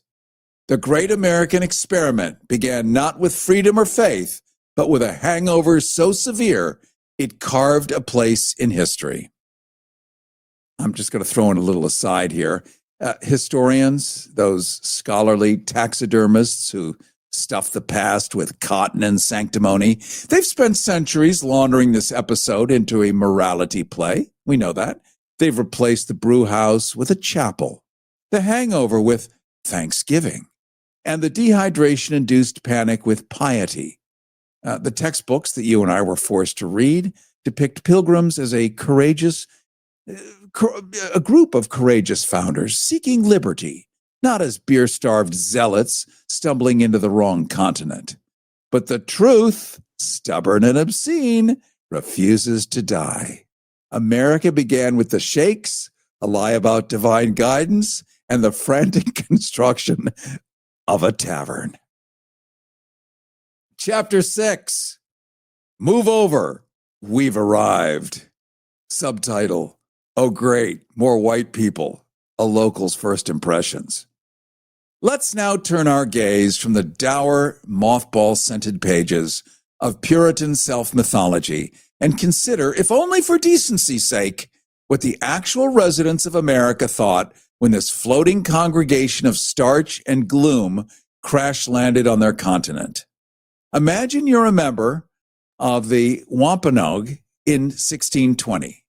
The great American experiment began not with freedom or faith, but with a hangover so severe, it carved a place in history. I'm just going to throw in a little aside here. Historians, those scholarly taxidermists who stuff the past with cotton and sanctimony, they've spent centuries laundering this episode into a morality play. We know that. They've replaced the brew house with a chapel, the hangover with Thanksgiving, and the dehydration-induced panic with piety. The textbooks that you and I were forced to read depict Pilgrims as a group of courageous founders seeking liberty, not as beer-starved zealots stumbling into the wrong continent. But the truth, stubborn and obscene, refuses to die. America began with the shakes, a lie about divine guidance, and the frantic construction of a tavern. Chapter 6, Move Over, We've Arrived. Subtitle, Oh Great, More White People, a Local's First Impressions. Let's now turn our gaze from the dour, mothball-scented pages of Puritan self-mythology and consider, if only for decency's sake, what the actual residents of America thought when this floating congregation of starch and gloom crash-landed on their continent. Imagine you're a member of the Wampanoag in 1620.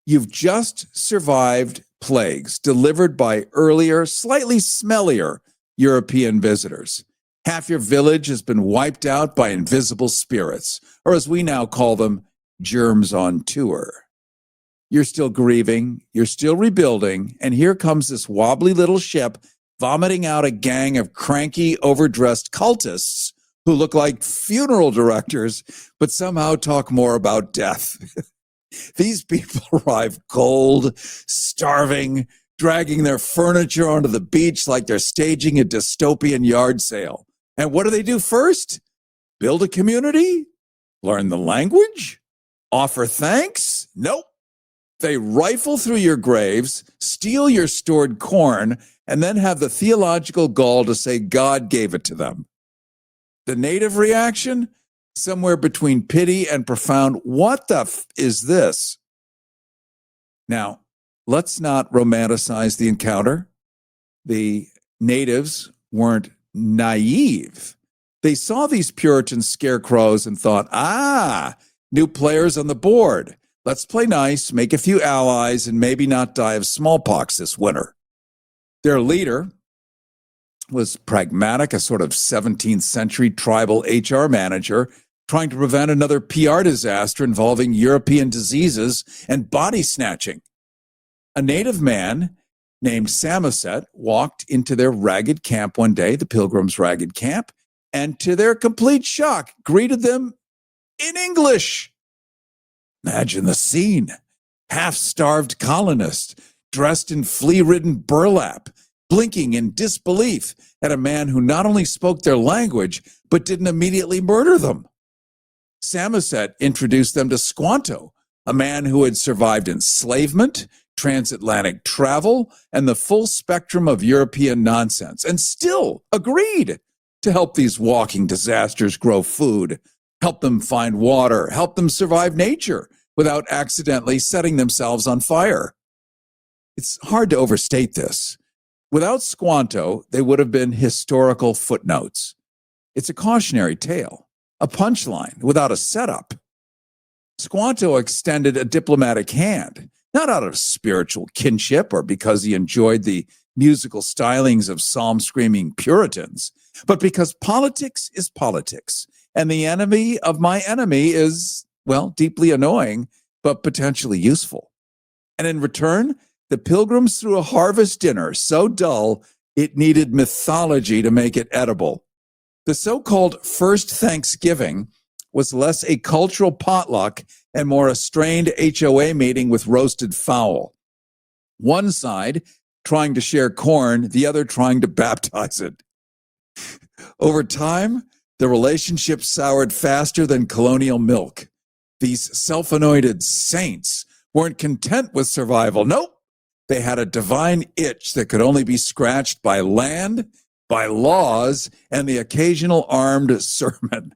You've just survived plagues delivered by earlier, slightly smellier European visitors. Half your village has been wiped out by invisible spirits, or as we now call them, germs on tour. You're still grieving, you're still rebuilding, and here comes this wobbly little ship vomiting out a gang of cranky, overdressed cultists who look like funeral directors, but somehow talk more about death. These people arrive cold, starving, dragging their furniture onto the beach like they're staging a dystopian yard sale. And what do they do first? Build a community? Learn the language? Offer thanks? Nope. They rifle through your graves, steal your stored corn, and then have the theological gall to say God gave it to them. The native reaction? Somewhere between pity and profound, what the f is this? Now, let's not romanticize the encounter. The natives weren't naive. They saw these Puritan scarecrows and thought, new players on the board. Let's play nice, make a few allies, and maybe not die of smallpox this winter. Their leader was pragmatic, a sort of 17th century tribal HR manager trying to prevent another PR disaster involving European diseases and body snatching. A native man named Samoset walked into their ragged camp one day, the Pilgrims' ragged camp, and to their complete shock, greeted them in English. Imagine the scene. Half-starved colonists, dressed in flea-ridden burlap, blinking in disbelief at a man who not only spoke their language, but didn't immediately murder them. Samoset introduced them to Squanto, a man who had survived enslavement, transatlantic travel, and the full spectrum of European nonsense, and still agreed to help these walking disasters grow food, help them find water, help them survive nature without accidentally setting themselves on fire. It's hard to overstate this. Without Squanto, they would have been historical footnotes. It's a cautionary tale, a punchline without a setup. Squanto extended a diplomatic hand, not out of spiritual kinship or because he enjoyed the musical stylings of psalm-screaming Puritans, but because politics is politics, and the enemy of my enemy is, well, deeply annoying, but potentially useful. And in return, the Pilgrims threw a harvest dinner so dull it needed mythology to make it edible. The so-called First Thanksgiving was less a cultural potluck and more a strained HOA meeting with roasted fowl. One side trying to share corn, the other trying to baptize it. Over time, the relationship soured faster than colonial milk. These self-anointed saints weren't content with survival. Nope. They had a divine itch that could only be scratched by land, by laws, and the occasional armed sermon.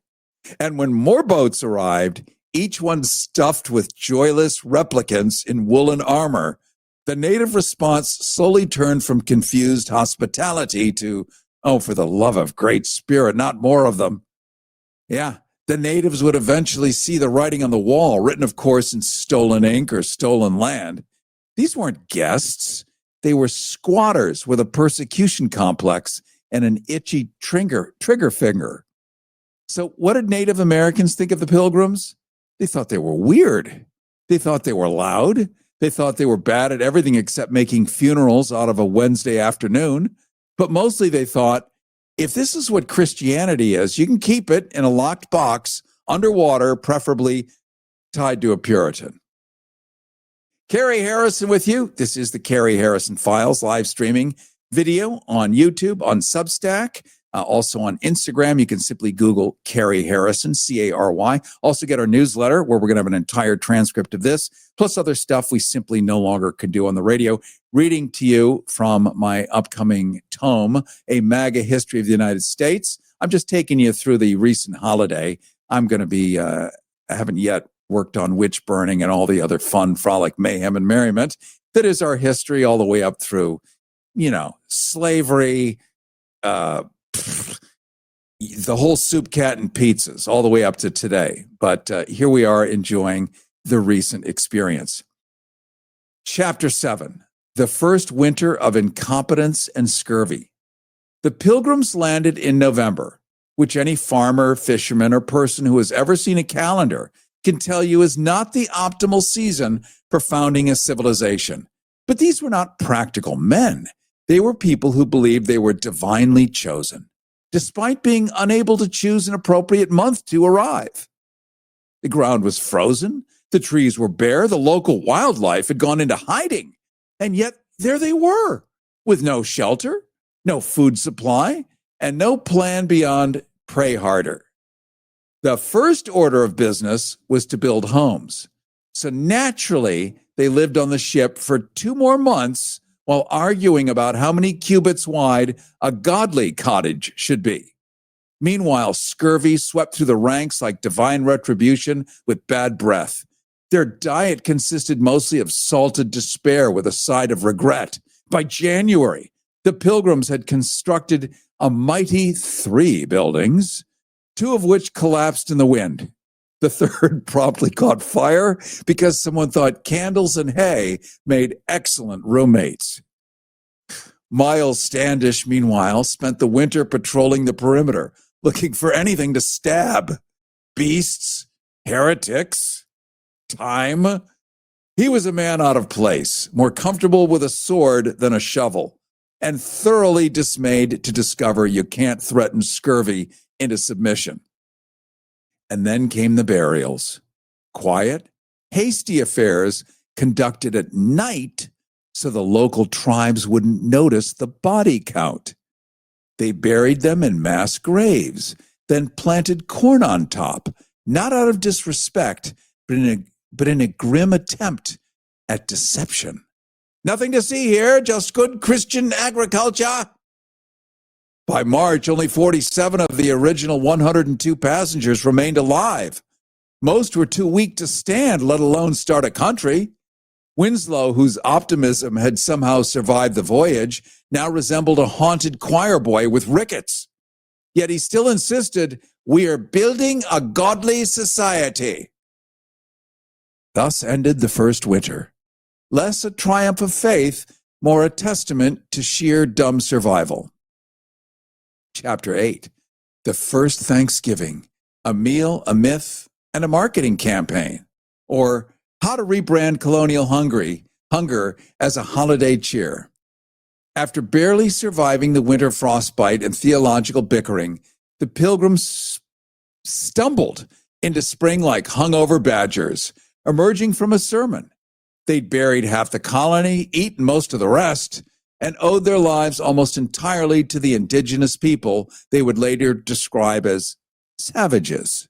And when more boats arrived, each one stuffed with joyless replicants in woolen armor, the native response slowly turned from confused hospitality to, oh, for the love of great spirit, not more of them. Yeah, the natives would eventually see the writing on the wall, written, of course, in stolen ink or stolen land. These weren't guests. They were squatters with a persecution complex and an itchy trigger finger. So what did Native Americans think of the Pilgrims? They thought they were weird. They thought they were loud. They thought they were bad at everything except making funerals out of a Wednesday afternoon. But mostly they thought, if this is what Christianity is, you can keep it in a locked box, underwater, preferably tied to a Puritan. Cary Harrison with you. This is the Cary Harrison Files live streaming video on YouTube, on Substack. Also on Instagram, you can simply Google Cary Harrison, C-A-R-Y. Also get our newsletter where we're going to have an entire transcript of this, plus other stuff we simply no longer can do on the radio. Reading to you from my upcoming tome, A MAGA History of the United States. I'm just taking you through the recent holiday. I'm going to be, I haven't yet worked on witch burning and all the other fun, frolic, mayhem, and merriment that is our history all the way up through, slavery, the whole soup, cat, and pizzas all the way up to today. But here we are enjoying the recent experience. Chapter 7, The First Winter of Incompetence and Scurvy. The Pilgrims landed in November, which any farmer, fisherman, or person who has ever seen a calendar can tell you is not the optimal season for founding a civilization. But these were not practical men. They were people who believed they were divinely chosen, despite being unable to choose an appropriate month to arrive. The ground was frozen, the trees were bare, the local wildlife had gone into hiding, and yet there they were, with no shelter, no food supply, and no plan beyond pray harder. The first order of business was to build homes. So naturally, they lived on the ship for 2 more months while arguing about how many cubits wide a godly cottage should be. Meanwhile, scurvy swept through the ranks like divine retribution with bad breath. Their diet consisted mostly of salted despair with a side of regret. By January, the Pilgrims had constructed a mighty 3 buildings, 2 of which collapsed in the wind. The third promptly caught fire because someone thought candles and hay made excellent roommates. Miles Standish, meanwhile, spent the winter patrolling the perimeter, looking for anything to stab. Beasts, heretics, time. He was a man out of place, more comfortable with a sword than a shovel, and thoroughly dismayed to discover you can't threaten scurvy into submission. And then came the burials. Quiet, hasty affairs conducted at night so the local tribes wouldn't notice the body count. They buried them in mass graves, then planted corn on top, not out of disrespect, but in a grim attempt at deception. Nothing to see here, just good Christian agriculture. By March, only 47 of the original 102 passengers remained alive. Most were too weak to stand, let alone start a country. Winslow, whose optimism had somehow survived the voyage, now resembled a haunted choir boy with rickets. Yet he still insisted, "We are building a godly society." Thus ended the first winter. Less a triumph of faith, more a testament to sheer dumb survival. Chapter 8, The First Thanksgiving, a meal, a myth, and a marketing campaign, or how to rebrand colonial hunger as a holiday cheer. After barely surviving the winter frostbite and theological bickering, the Pilgrims stumbled into spring like hungover badgers, emerging from a sermon. They'd buried half the colony, eaten most of the rest, and owed their lives almost entirely to the indigenous people they would later describe as savages.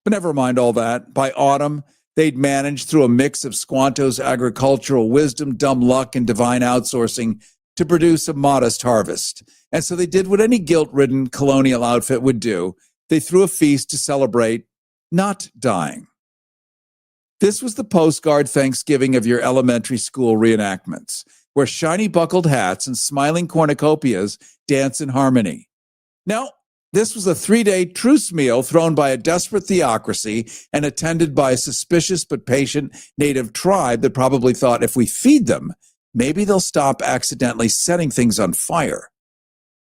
But never mind all that. By autumn, they'd managed through a mix of Squanto's agricultural wisdom, dumb luck, and divine outsourcing to produce a modest harvest. And so they did what any guilt-ridden colonial outfit would do. They threw a feast to celebrate not dying. This was the postcard Thanksgiving of your elementary school reenactments, where shiny buckled hats and smiling cornucopias dance in harmony. Now, this was a 3-day truce meal thrown by a desperate theocracy and attended by a suspicious but patient native tribe that probably thought if we feed them, maybe they'll stop accidentally setting things on fire.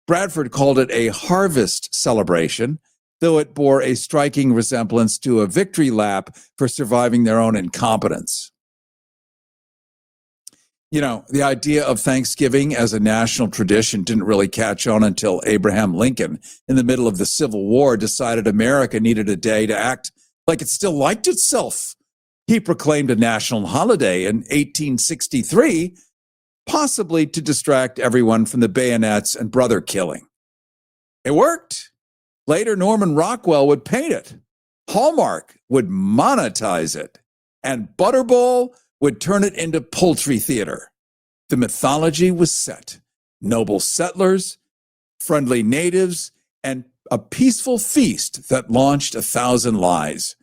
Bradford called it a harvest celebration, though it bore a striking resemblance to a victory lap for surviving their own incompetence. You know, the idea of Thanksgiving as a national tradition didn't really catch on until Abraham Lincoln, in the middle of the Civil War, decided America needed a day to act like it still liked itself. He proclaimed a national holiday in 1863, possibly to distract everyone from the bayonets and brother killing. It worked. Later, Norman Rockwell would paint it. Hallmark would monetize it. And Butterball would turn it into poultry theater. The mythology was set. Noble settlers, friendly natives, and a peaceful feast that launched 1,000 lies.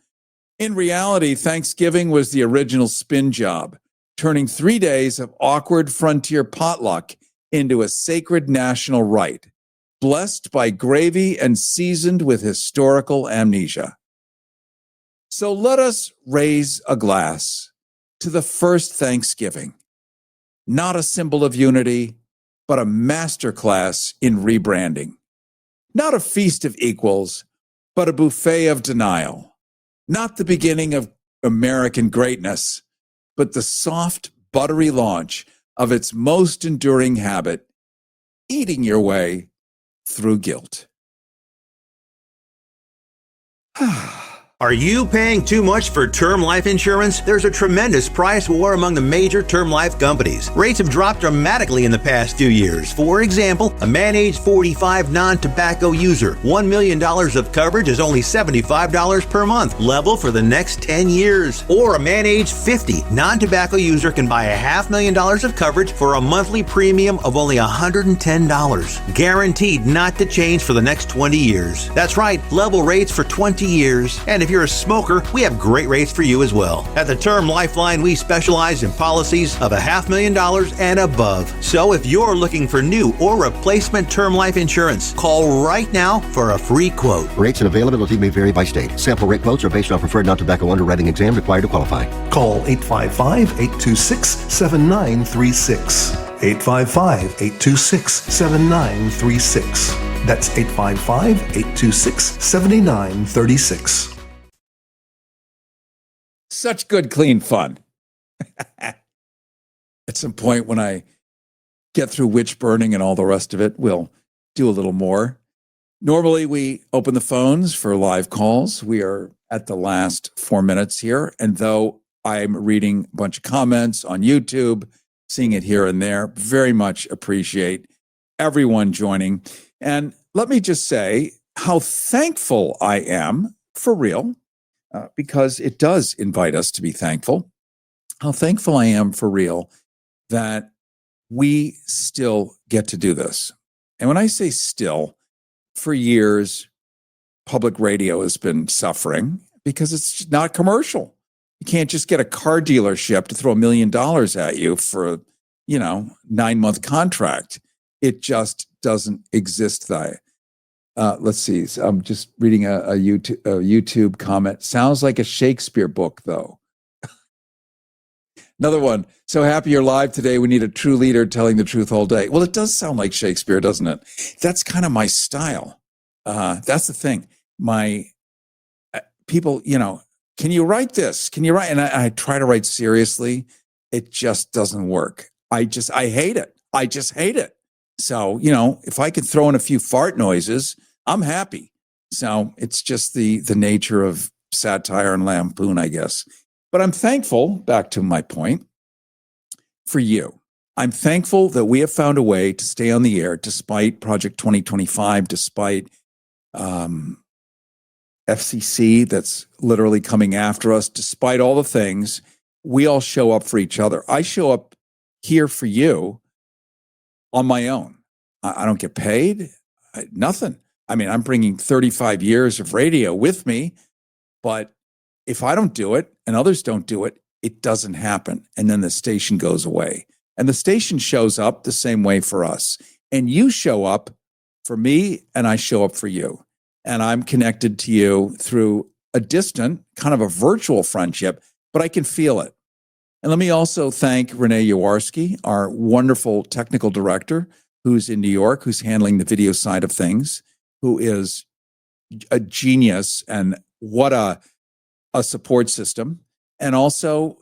In reality, Thanksgiving was the original spin job, turning 3 days of awkward frontier potluck into a sacred national rite, blessed by gravy and seasoned with historical amnesia. So let us raise a glass to the first Thanksgiving, not a symbol of unity, but a masterclass in rebranding. Not a feast of equals, but a buffet of denial. Not the beginning of American greatness, but the soft, buttery launch of its most enduring habit, eating your way through guilt. Are you paying too much for term life insurance? There's a tremendous price war among the major term life companies. Rates have dropped dramatically in the past few years. For example, a man age 45 non-tobacco user, $1 million of coverage is only $75 per month, level for the next 10 years. Or a man age 50 non-tobacco user can buy $500,000 of coverage for a monthly premium of only $110, guaranteed not to change for the next 20 years. That's right, level rates for 20 years. And if you're a smoker, we have great rates for you as well. At the Term Lifeline, we specialize in policies of $500,000 and above. So if you're looking for new or replacement term life insurance, call right now for a free quote. Rates and availability may vary by state. Sample rate quotes are based on preferred non-tobacco underwriting exam required to qualify. Call 855-826-7936. 855-826-7936. That's 855-826-7936. Such good, clean fun. At some point when I get through witch burning and all the rest of it, we'll do a little more. Normally, we open the phones for live calls. We are at the last 4 minutes here. And though I'm reading a bunch of comments on YouTube, seeing it here and there, very much appreciate everyone joining. And let me just say how thankful I am, for real, because it does invite us to be thankful, how thankful I am for real that we still get to do this. And when I say still, for years, public radio has been suffering because it's not commercial. You can't just get a car dealership to throw $1 million at you for a 9-month contract. It just doesn't exist there. Let's see. I'm just reading a YouTube comment. Sounds like a Shakespeare book, though. Another one. So happy you're live today. We need a true leader telling the truth all day. Well, it does sound like Shakespeare, doesn't it? That's kind of my style. That's the thing. My people, can you write this? Can you write? And I try to write seriously. It just doesn't work. I hate it. I just hate it. So, if I could throw in a few fart noises, I'm happy. So it's just the nature of satire and lampoon, I guess. But I'm thankful, back to my point, for you. I'm thankful that we have found a way to stay on the air despite Project 2025, despite FCC that's literally coming after us, despite all the things. We all show up for each other. I show up here for you on my own. I don't get paid, nothing. I mean, I'm bringing 35 years of radio with me, but if I don't do it and others don't do it, it doesn't happen. And then the station goes away. And the station shows up the same way for us. And you show up for me, and I show up for you. And I'm connected to you through a distant, kind of a virtual friendship, but I can feel it. And let me also thank Renee Yawarski, our wonderful technical director, who's in New York, who's handling the video side of things, who is a genius and what a support system. And also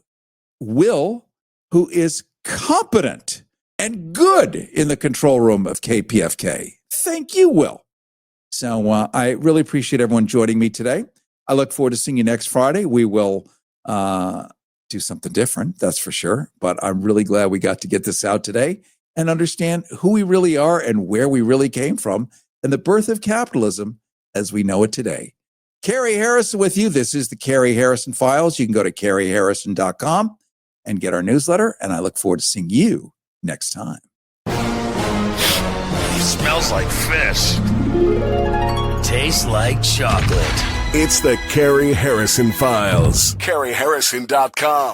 Will, who is competent and good in the control room of KPFK. Thank you, Will. So I really appreciate everyone joining me today. I look forward to seeing you next Friday. We will do something different, that's for sure. But I'm really glad we got to get this out today and understand who we really are and where we really came from. and the birth of capitalism as we know it today. Cary Harrison with you. This is the Cary Harrison Files. You can go to caryharrison.com and get our newsletter, and I look forward to seeing you next time. Smells like fish. Tastes like chocolate. It's the Cary Harrison Files. caryharrison.com.